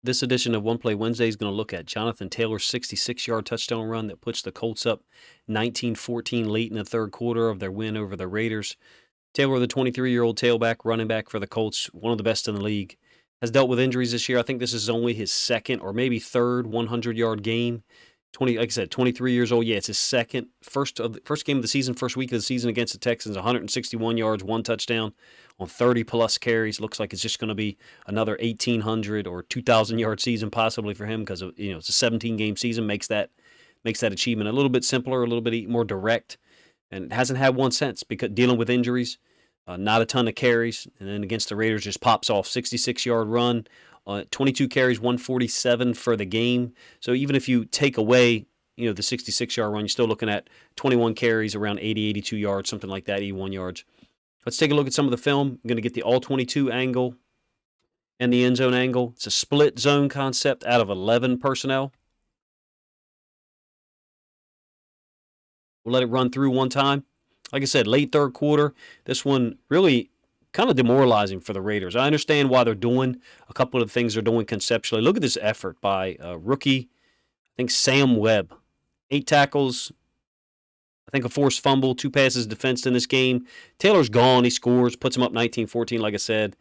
This edition of One Play Wednesday is going to look at Jonathan Taylor's 66-yard touchdown run that puts the Colts up 19-14 late in the third quarter of their win over the Raiders. Taylor, the 23-year-old tailback, running back for the Colts, one of the best in the league, has dealt with injuries this year. I think this is only his second or maybe third 100-yard game. Like I said, 23 years old. Yeah, it's his first game of the season, first week of the season against the Texans. 161 yards, one touchdown on 30-plus carries. Looks like it's just going to be another 1,800 or 2,000-yard season possibly for him because it's a 17-game season. Makes that achievement a little bit simpler, a little bit more direct, and hasn't had one since because dealing with injuries. Not a ton of carries, and then against the Raiders just pops off 66-yard run. 22 carries, 147 for the game. So even if you take away, the 66-yard run, you're still looking at 21 carries, around 80, 82 yards, something like that, 81 yards. Let's take a look at some of the film. I'm going to get the all-22 angle and the end zone angle. It's a split zone concept out of 11 personnel. We'll let it run through one time. Like I said, late third quarter. This one really kind of demoralizing for the Raiders. I understand why they're doing a couple of things they're doing conceptually. Look at this effort by rookie, I think Sam Webb. 8 tackles, I think a forced fumble, 2 passes defensed in this game. Taylor's gone. He scores, puts him up 19-14, like I said,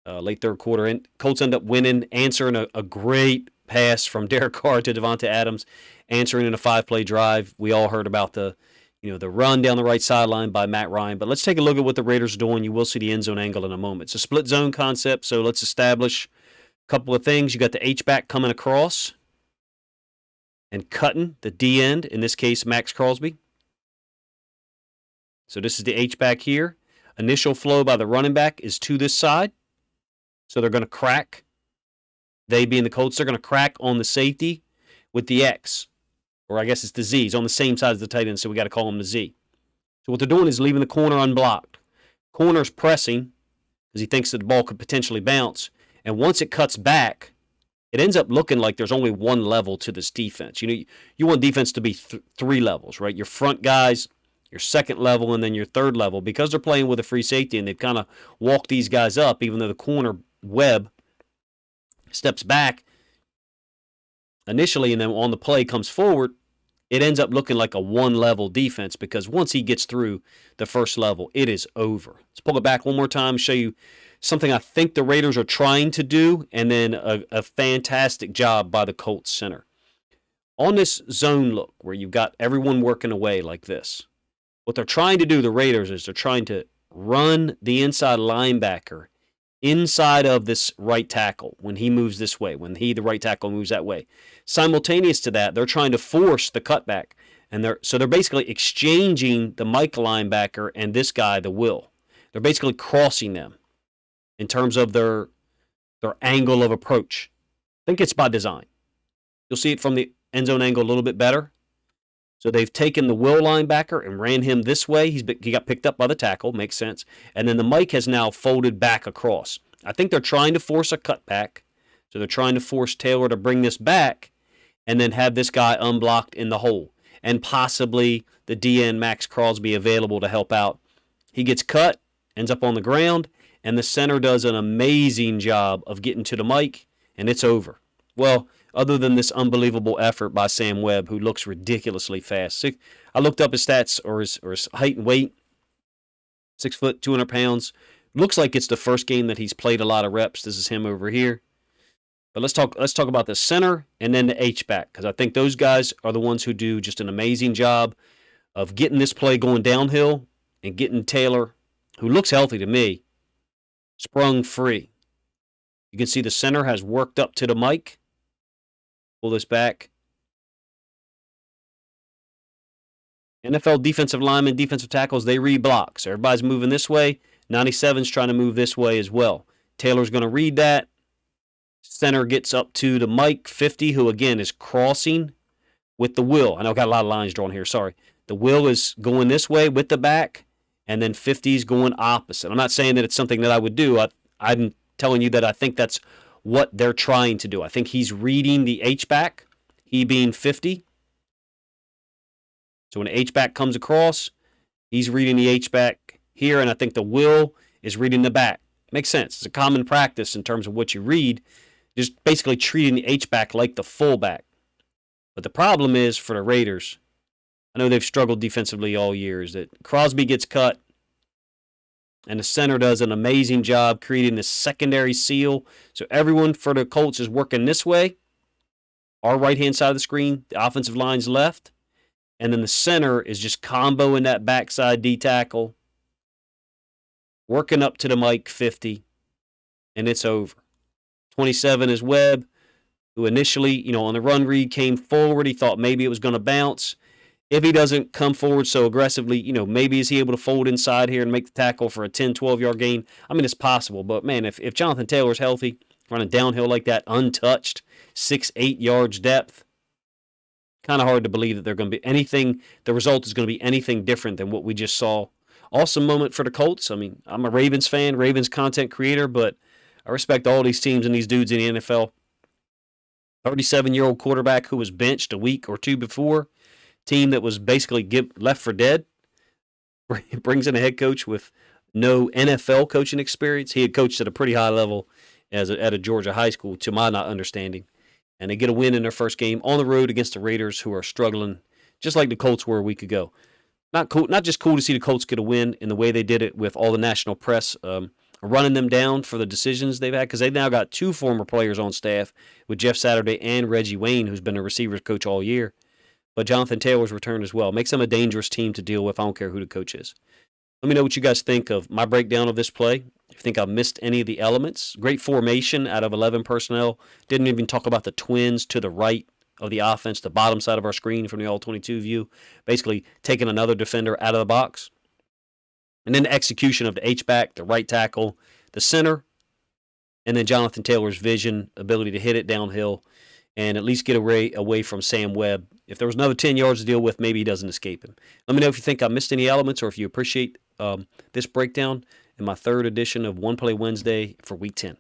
late third quarter. And Colts end up winning, answering a great pass from Derek Carr to Devonta Adams, answering in a 5-play drive. We all heard about the run down the right sideline by Matt Ryan. But let's take a look at what the Raiders are doing. You will see the end zone angle in a moment. It's a split zone concept, so let's establish a couple of things. You got the H-back coming across and cutting the D end, in this case, Max Crosby. So this is the H-back here. Initial flow by the running back is to this side. So they're going to crack. They being the Colts, they're going to crack on the safety with the X. Or I guess it's the Z. It's on the same side as the tight end, so we got to call him the Z. So what they're doing is leaving the corner unblocked. Corner's pressing because he thinks that the ball could potentially bounce. And once it cuts back, it ends up looking like there's only one level to this defense. You want defense to be 3 levels, right? Your front guys, your second level, and then your third level. Because they're playing with a free safety and they've kind of walked these guys up, even though the corner Webb steps back initially and then on the play comes forward, it ends up looking like a one-level defense because once he gets through the first level, it is over. Let's pull it back one more time, show you something I think the Raiders are trying to do, and then a fantastic job by the Colts center. On this zone look where you've got everyone working away like this, what they're trying to do, the Raiders, is they're trying to run the inside linebacker inside of this right tackle when he moves this way, the right tackle moves that way. Simultaneous to that, they're trying to force the cutback. And they're basically exchanging the Mike linebacker and this guy, the Will. They're basically crossing them in terms of their angle of approach. I think it's by design. You'll see it from the end zone angle a little bit better. So they've taken the Will linebacker and ran him this way. He got picked up by the tackle, makes sense. And then the Mike has now folded back across. I think they're trying to force a cutback. So they're trying to force Taylor to bring this back and then have this guy unblocked in the hole. And possibly the DN Max Crosby available to help out. He gets cut, ends up on the ground, and the center does an amazing job of getting to the Mike, and it's over. Well, other than this unbelievable effort by Sam Webb, who looks ridiculously fast. I looked up his stats or his height and weight. 6 foot, 200 pounds. Looks like it's the first game that he's played a lot of reps. This is him over here. But let's talk about the center and then the H-back, because I think those guys are the ones who do just an amazing job of getting this play going downhill and getting Taylor, who looks healthy to me, sprung free. You can see the center has worked up to the Mike. Pull this back. NFL defensive linemen, defensive tackles, they read blocks. So everybody's moving this way. 97's trying to move this way as well. Taylor's going to read that. Center gets up to the Mike 50, who again is crossing with the Will. I know I've got a lot of lines drawn here, sorry. The Will is going this way with the back, and then 50's going opposite. I'm not saying that it's something that I would do. I'm telling you that I think that's what they're trying to do. I think he's reading the H-back, he being 50. So when the H-back comes across, he's reading the H-back here, and I think the Will is reading the back. Makes sense. It's a common practice in terms of what you read. just basically treating the H-back like the fullback. But the problem is for the Raiders, I know they've struggled defensively all year, is that Crosby gets cut, and the center does an amazing job creating this secondary seal. So everyone for the Colts is working this way, our right-hand side of the screen, the offensive line's left, and then the center is just comboing that backside D-tackle, working up to the Mike 50, and it's over. 27 is Webb, who initially, on the run read came forward. He thought maybe it was going to bounce. If he doesn't come forward so aggressively, maybe is he able to fold inside here and make the tackle for a 10, 12-yard gain? I mean, it's possible. But, man, if Jonathan Taylor's healthy, running downhill like that, untouched, 6, 8 yards depth, kind of hard to believe that they're going to be anything. The result is going to be anything different than what we just saw. Awesome moment for the Colts. I mean, I'm a Ravens fan, Ravens content creator, but I respect all these teams and these dudes in the NFL. 37-year-old quarterback who was benched a week or two before, team that was basically left for dead, brings in a head coach with no NFL coaching experience. He had coached at a pretty high level at a Georgia high school, to my not understanding. And they get a win in their first game on the road against the Raiders, who are struggling, just like the Colts were a week ago. Not just cool to see the Colts get a win in the way they did it with all the national press running them down for the decisions they've had, because they've now got 2 former players on staff with Jeff Saturday and Reggie Wayne, who's been a receivers coach all year. But Jonathan Taylor's returned as well. Makes them a dangerous team to deal with. I don't care who the coach is. Let me know what you guys think of my breakdown of this play. If you think I've missed any of the elements. Great formation out of 11 personnel. Didn't even talk about the twins to the right of the offense, the bottom side of our screen from the All-22 view. Basically taking another defender out of the box. And then the execution of the H-back, the right tackle, the center, and then Jonathan Taylor's vision, ability to hit it downhill, and at least get away from Sam Webb. If there was another 10 yards to deal with, maybe he doesn't escape him. Let me know if you think I missed any elements or if you appreciate this breakdown in my 3rd edition of One Play Wednesday for Week 10.